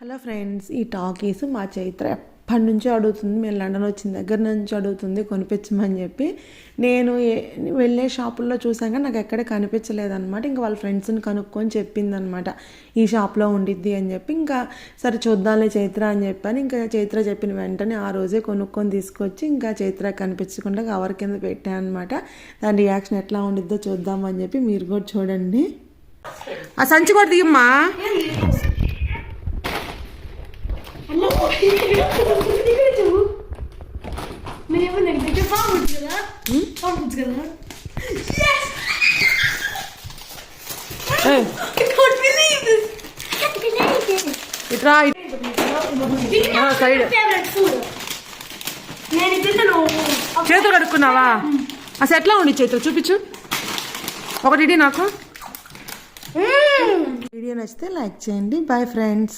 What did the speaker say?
Hello friends, ఈ talkies మా చైత్ర ఎప్పటి నుంచో అడుగుతుంది. మేము లండన్ వచ్చిన దగ్గర నుంచి అడుగుతుంది కొనిపించమని చెప్పి. నేను వెళ్ళే షాపుల్లో చూసాక నాకు ఎక్కడ కనిపించలేదన్నమాట. ఇంకా వాళ్ళ ఫ్రెండ్స్ని కనుక్కొని చెప్పిందనమాట ఈ షాప్లో ఉండిద్ది అని చెప్పి. ఇంకా సరే చూద్దాంలే చైత్ర అని చెప్పాను. ఇంకా చైత్ర చెప్పిన వెంటనే ఆ రోజే కొనుక్కొని తీసుకొచ్చి ఇంకా చైత్ర కనిపించకుండా కవర్ కింద పెట్టాను అనమాట. దాని రియాక్షన్ ఎట్లా ఉండిద్దో చూద్దామని చెప్పి మీరు కూడా చూడండి. ఆ సంచి కూడా దిగమ్మా. చేతులు కడుక్కున్నావా? అసలు ఎట్లా ఉండి చేతులు చూపించు ఒకటి నాకు. వీడియో నచ్చితే లైక్ చేయండి. Bye friends.